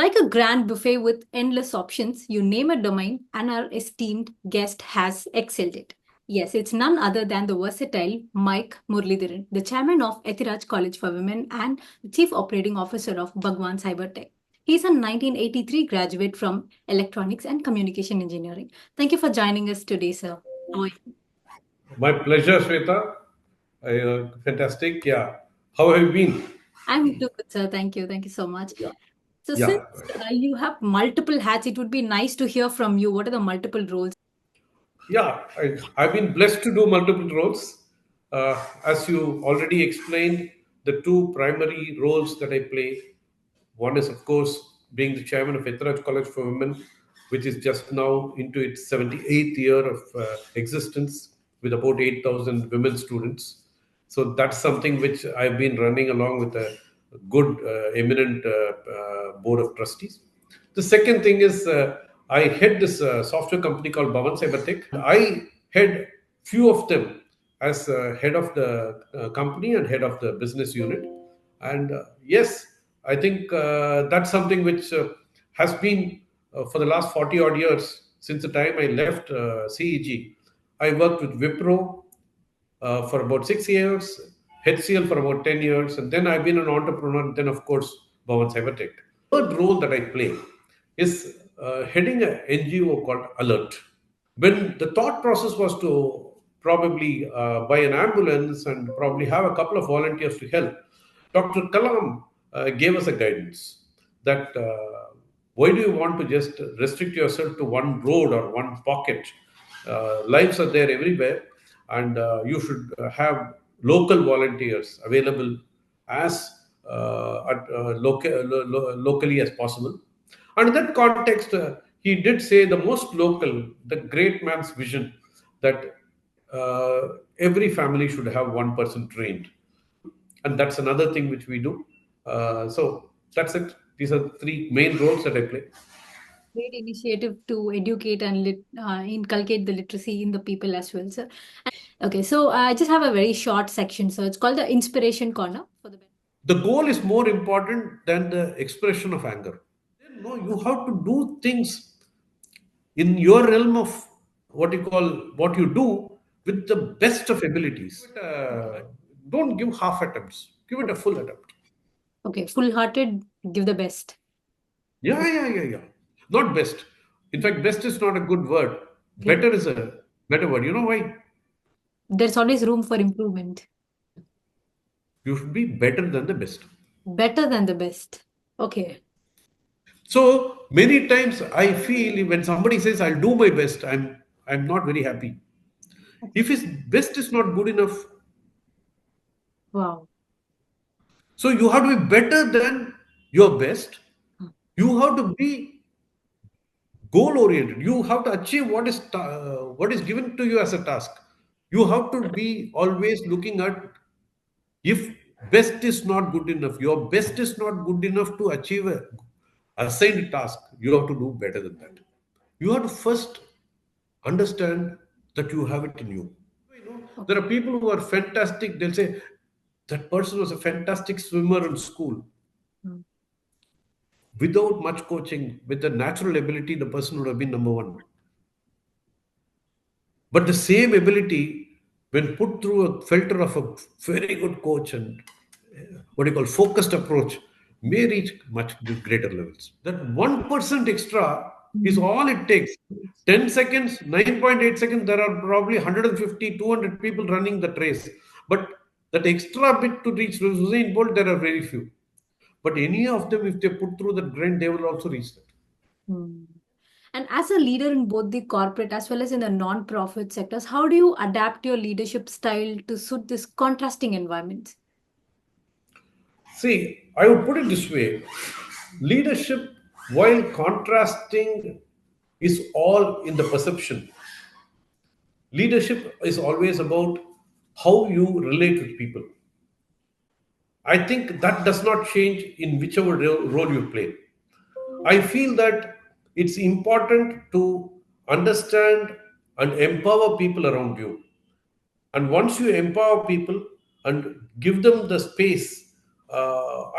Like a grand buffet with endless options, you name a domain and our esteemed guest has excelled it. Yes, it's none other than the versatile Mike Muralidharan, the chairman of Ethiraj College for Women and the chief operating officer of Bhagwan Cybertech. He's a 1983 graduate from Electronics and Communication Engineering. Thank you for joining us today, sir. How are you? My pleasure, Shweta. Fantastic. Yeah. How have you been? I'm too good, sir. Thank you. Thank you so much. Yeah. So, since Yeah. you have multiple hats, it would be nice to hear from you. What are the multiple roles? Yeah. I've been blessed to do multiple roles. As you already explained, the two primary roles that I play. One is, of course, being the chairman of Ethiraj College for Women, which is just now into its 78th year of existence with about 8,000 women students. So that's something which I've been running along with a good, eminent board of trustees. The second thing is I head this software company called Bhavan Cybertech. I head few of them as head of the company and head of the business unit. And yes, I think that's something which has been for the last 40 odd years since the time I left CEG. I worked with Wipro for about 6 years, HCL for about 10 years, and then I've been an entrepreneur, and then, of course, Bhavan Cybertech. Third role that I play is heading an NGO called Alert. When the thought process was to probably buy an ambulance and probably have a couple of volunteers to help, Dr. Kalam gave us a guidance that why do you want to just restrict yourself to one road or one pocket? Lives are there everywhere, and you should have local volunteers available as locally as possible. And in that context, he did say the most local, the great man's vision that every family should have one person trained. And that's another thing which we do. So that's it. These are the three main roles that I play. Great initiative to educate and inculcate the literacy in the people as well, sir. Okay, so I just have a very short section, so it's called the Inspiration Corner for the. The goal is more important than the expression of anger. No, you have to do things in your realm of what you do with the best of abilities. Don't give half attempts. Give it a full attempt. Okay, full-hearted, give the best. Yeah. Not best. In fact, best is not a good word. Okay, Better is a better word. You know why? there's always room for improvement. You should be better than the best. Better than the best. Okay. So many times I feel when somebody says I'll do my best, I'm not very happy. If his best is not good enough, Wow. so you have to be better than your best. You have to be goal oriented. You have to achieve what is given to you as a task. You have to be always looking at if best is not good enough, your best is not good enough to achieve a assigned task. You have to do better than that. You have to first understand that you have it in you. Okay. There are people who are fantastic. They'll say that person was a fantastic swimmer in school. Mm. Without much coaching, with the natural ability, the person would have been number one. But the same ability, when put through a filter of a very good coach and what you call focused approach, may reach much greater levels. That 1% extra is Mm. all it takes. 10 seconds, 9.8 seconds, there are probably 150, 200 people running that race. But that extra bit to reach Usain Bolt, there are very few. But any of them, if they put through that grind, they will also reach that. Mm. And as a leader in both the corporate as well as in the non-profit sectors, how do you adapt your leadership style to suit this contrasting environment? See, I would put it this way leadership, while contrasting, is all in the perception. Leadership is always about how you relate with people. I think that does not change in whichever role you play. I feel that it's important to understand and empower people around you. And once you empower people and give them the space,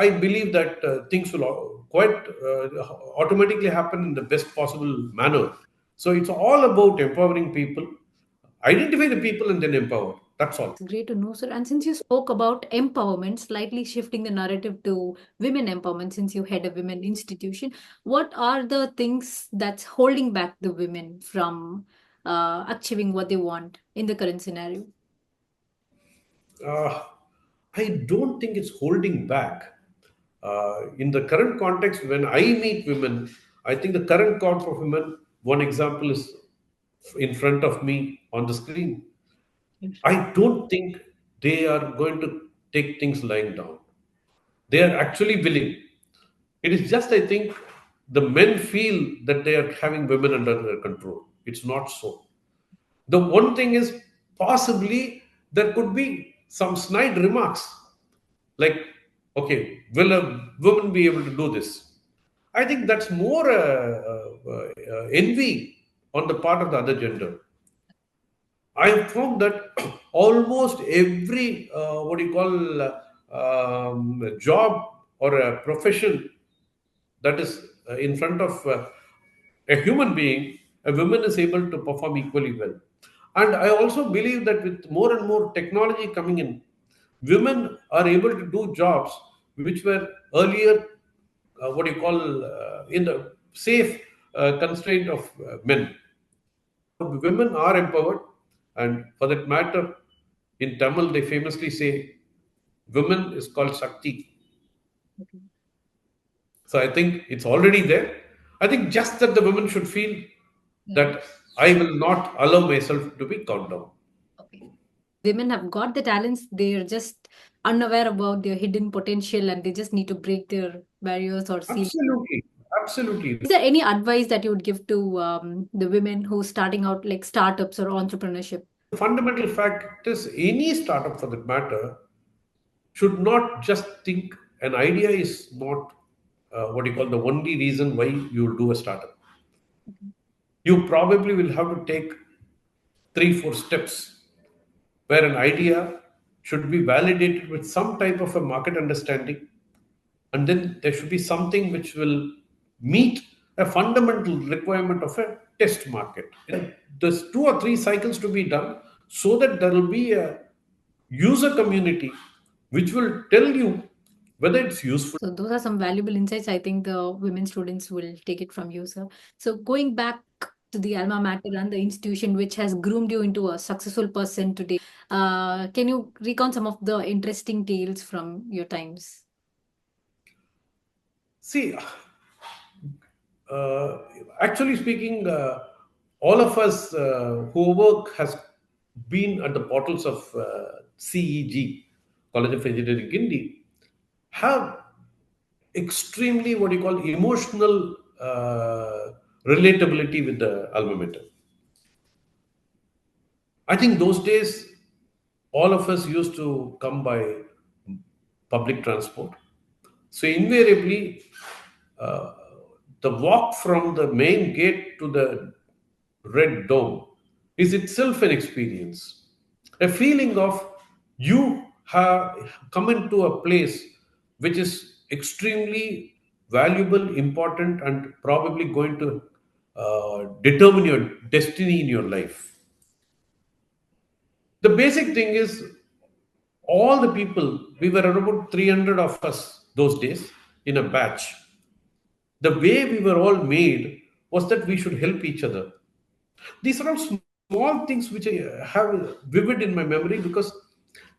I believe that things will quite automatically happen in the best possible manner. So it's all about empowering people, identify the people and then empower. That's all. That's great to know, sir. And since you spoke about empowerment, slightly shifting the narrative to women empowerment, since you head a women institution, what are the things that's holding back the women from achieving what they want in the current scenario? Uh, I don't think it's holding back. In the current context, when I meet women, I think the current crop of women, one example is in front of me on the screen. Yes. I don't think they are going to take things lying down. They are actually willing. It is just, I think, the men feel that they are having women under their control. It's not so. The one thing is possibly there could be some snide remarks like, okay, will a woman be able to do this? I think that's more envy on the part of the other gender. I have found that almost every what do you call job or a profession that is in front of a human being, a woman is able to perform equally well. And I also believe that with more and more technology coming in, women are able to do jobs which were earlier, what do you call, in the safe constraint of men. Women are empowered, and for that matter, in Tamil, they famously say, women is called Shakti. Okay. So I think it's already there. I think just that the women should feel Yeah. that I will not allow myself to be count down. Okay. Women have got the talents, they're just unaware about their hidden potential and they just need to break their barriers or ceilings. Absolutely. Absolutely. Is there any advice that you would give to the women who starting out like startups or entrepreneurship? The fundamental fact is any startup for that matter should not just think an idea is not what you call the only reason why you will do a startup. You probably will have to take three, four steps where an idea should be validated with some type of a market understanding, and then there should be something which will meet a fundamental requirement of a test market. And there's two or three cycles to be done so that there will be a user community which will tell you whether it's useful. So those are some valuable insights. I think the women students will take it from you, sir. So going back to the alma mater and the institution which has groomed you into a successful person today, can you recount some of the interesting tales from your times? See, uh, actually speaking, all of us who work has been at the portals of CEG, College of Engineering Guindy, have extremely what you call emotional relatability with the alma mater. I think those days, all of us used to come by public transport. So invariably, uh, the walk from the main gate to the red dome is itself an experience, a feeling of you have come into a place which is extremely valuable, important, and probably going to determine your destiny in your life. The basic thing is all the people, we were about 300 of us those days in a batch. The way we were all made was that we should help each other. These are all small things which I have vivid in my memory because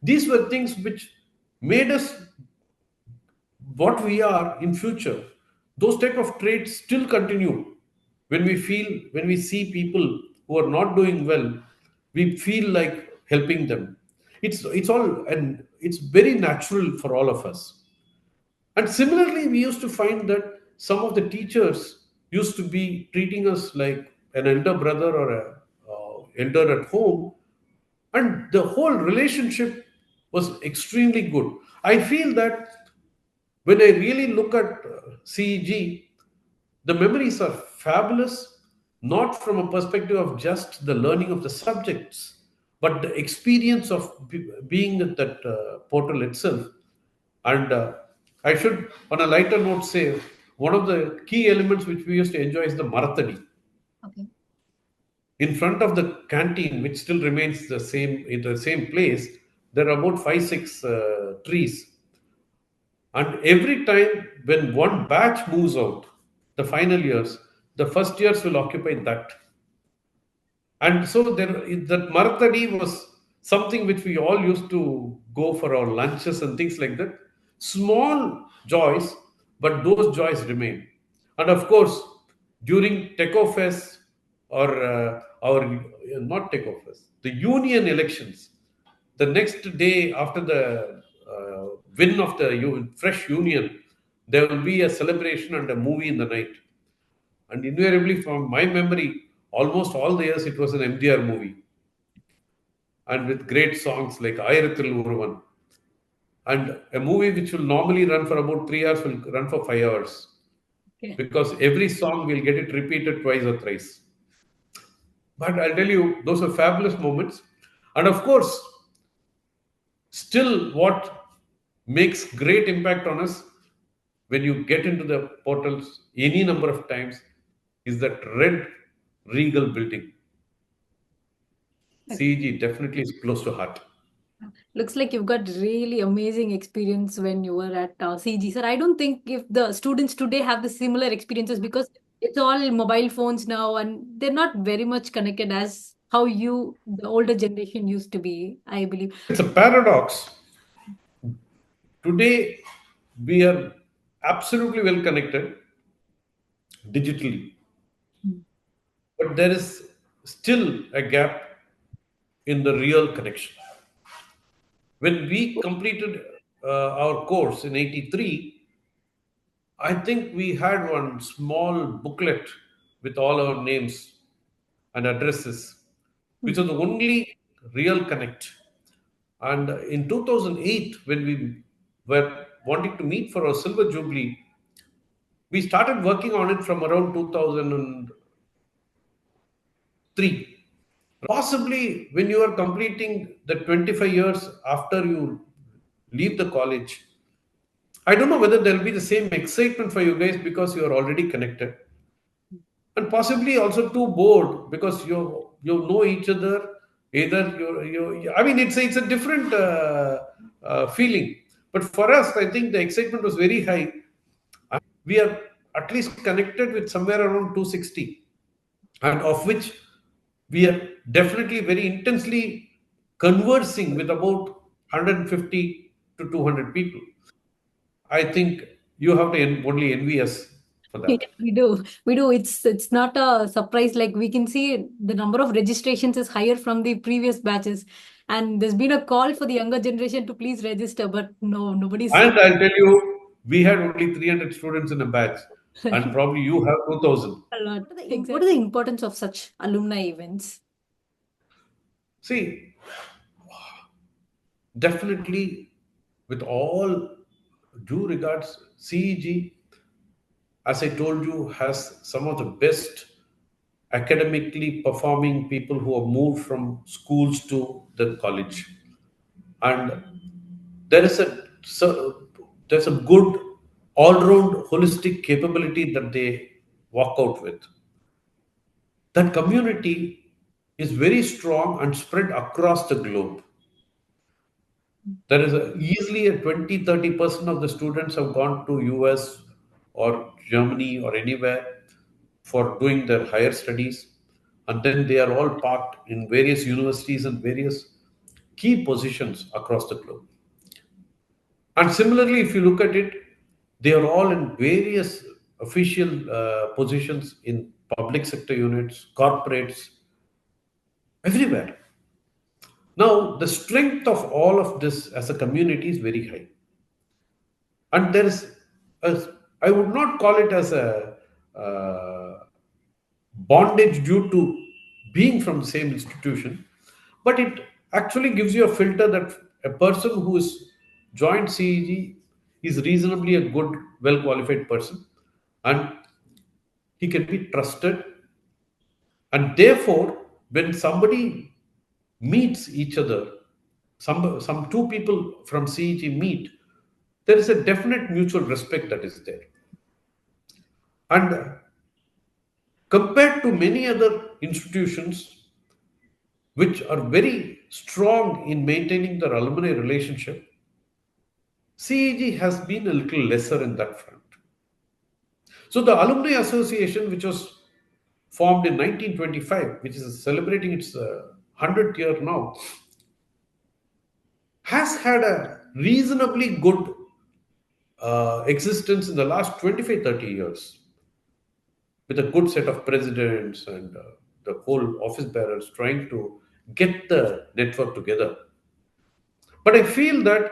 these were things which made us what we are in future. Those type of traits still continue when we see people who are not doing well, we feel like helping them. It's all and it's very natural for all of us. And similarly, we used to find that some of the teachers used to be treating us like an elder brother or a elder at home, and the whole relationship was extremely good. I feel that when I really look at CEG, the memories are fabulous, not from a perspective of just the learning of the subjects, but the experience of being at that portal itself. And I should, on a lighter note, say one of the key elements which we used to enjoy is the Marathadi. Okay. In front of the canteen, which still remains the same in the same place, there are about five, six trees. And every time when one batch moves out, the final years, the first years will occupy that. And so there, that Marathadi was something which we all used to go for our lunches and things like that. Small joys, but those joys remain. And of course, during Techo Fest or not Techo Fest, the union elections, the next day after the win of the fresh union, there will be a celebration and a movie in the night. And invariably, from my memory, almost all the years it was an MGR movie, and with great songs like Ayirathil Uruvan. And a movie which will normally run for about 3 hours will run for 5 hours Okay. because every song will get it repeated twice or thrice. But I'll tell you, those are fabulous moments. And of course, still what makes great impact on us when you get into the portals any number of times is that red regal building. Okay. CEG definitely is close to heart. Looks like you've got really amazing experience when you were at CG. Sir, I don't think if the students today have the similar experiences because it's all mobile phones now and they're not very much connected as how the older generation used to be, I believe. It's a paradox. Today, we are absolutely well connected digitally, Mm. but there is still a gap in the real connection. When we completed our course in 83, I think we had one small booklet with all our names and addresses, which was the only real connect. And in 2008, when we were wanting to meet for our Silver Jubilee, we started working on it from around 2003. Possibly when you are completing the 25 years after you leave the college, I don't know whether there'll be the same excitement for you guys because you are already connected, and possibly also too bored because you know each other. Either you I mean it's a different feeling. But for us, I think the excitement was very high. We are at least connected with somewhere around 260, and of which we are definitely very intensely conversing with about 150 to 200 people. I think you have to only envy us for Yeah, that. we do. We do. It's not a surprise. Like we can see the number of registrations is higher from the previous batches. And there's been a call for the younger generation to please register, but no, nobody's And I'll tell you, we had only 300 students in a batch, and probably you have 2,000. a lot. What are the importance of such alumni events? See, definitely, with all due regards, CEG, as I told you, has some of the best academically performing people who have moved from schools to the college. And there is there's a good all-round holistic capability that they walk out with. That community is very strong and spread across the globe. There is easily a 20-30% of the students have gone to US or Germany or anywhere for doing their higher studies, and then they are all parked in various universities and various key positions across the globe. And similarly, if you look at it, they are all in various official positions in public sector units, corporates, everywhere. Now, the strength of all of this as a community is very high. And there is, a, I would not call it as a bondage due to being from the same institution, but it actually gives you a filter that a person who is joined CEG is reasonably a good, well qualified person, and he can be trusted. And therefore, when somebody meets each other, some two people from CEG meet, there is a definite mutual respect that is there. And compared to many other institutions which are very strong in maintaining their alumni relationship, CEG has been a little lesser in that front. So the Alumni Association, which was formed in 1925, which is celebrating its 100th year now, has had a reasonably good existence in the last 25, 30 years, with a good set of presidents and the whole office bearers trying to get the network together. But I feel that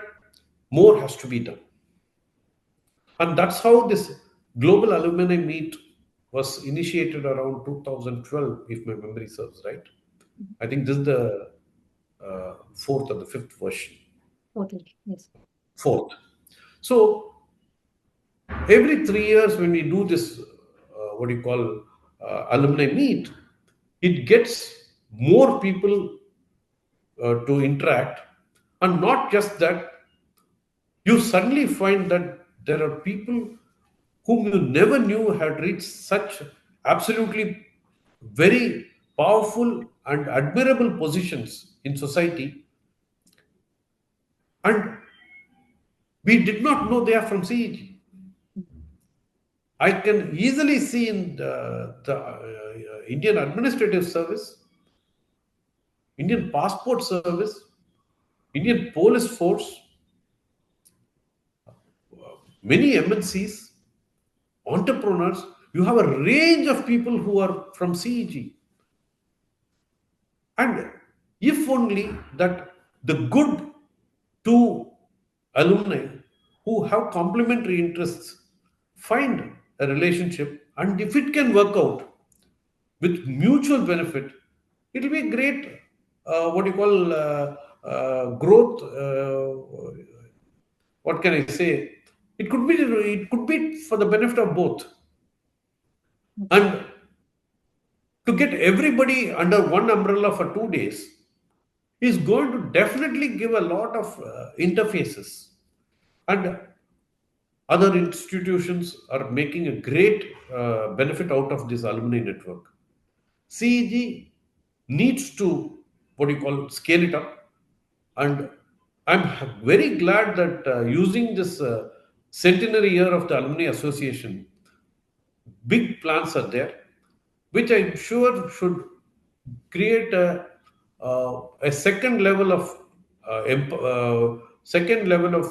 more has to be done. And that's how this global alumni meet was initiated around 2012, if my memory serves right. I think this is the fourth or the fifth version. Totally. Yes. Fourth. So every 3 years, when we do this, what do you call alumni meet, it gets more people to interact. And not just that, you suddenly find that there are people whom you never knew had reached such absolutely very powerful and admirable positions in society, and we did not know they are from CEG. I can easily see in the Indian Administrative Service, Indian Passport Service, Indian Police Force, many MNCs, entrepreneurs. You have a range of people who are from CEG. And if only that the good two alumni who have complementary interests find a relationship, and if it can work out with mutual benefit, it will be a great, what you call, growth. What can I say? It could be for the benefit of both. And to get everybody under one umbrella for 2 days is going to definitely give a lot of interfaces. And other institutions are making a great benefit out of this alumni network. CEG needs to, what do you call, scale it up. And I'm very glad that using this centenary year of the Alumni Association, big plans are there, which I'm sure should create a second level of second level of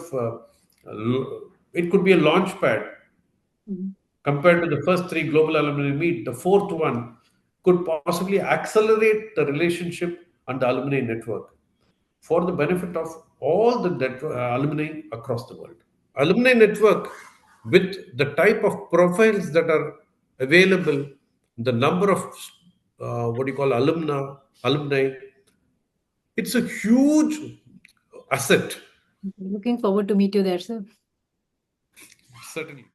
it could be a launch pad Mhm. compared to the first three global alumni meet. The fourth one could possibly accelerate the relationship and the alumni network for the benefit of all the alumni across the world. Alumni network, with the type of profiles that are available, the number of what do you call alumni, it's a huge asset. Looking forward to meet you there, sir. Certainly.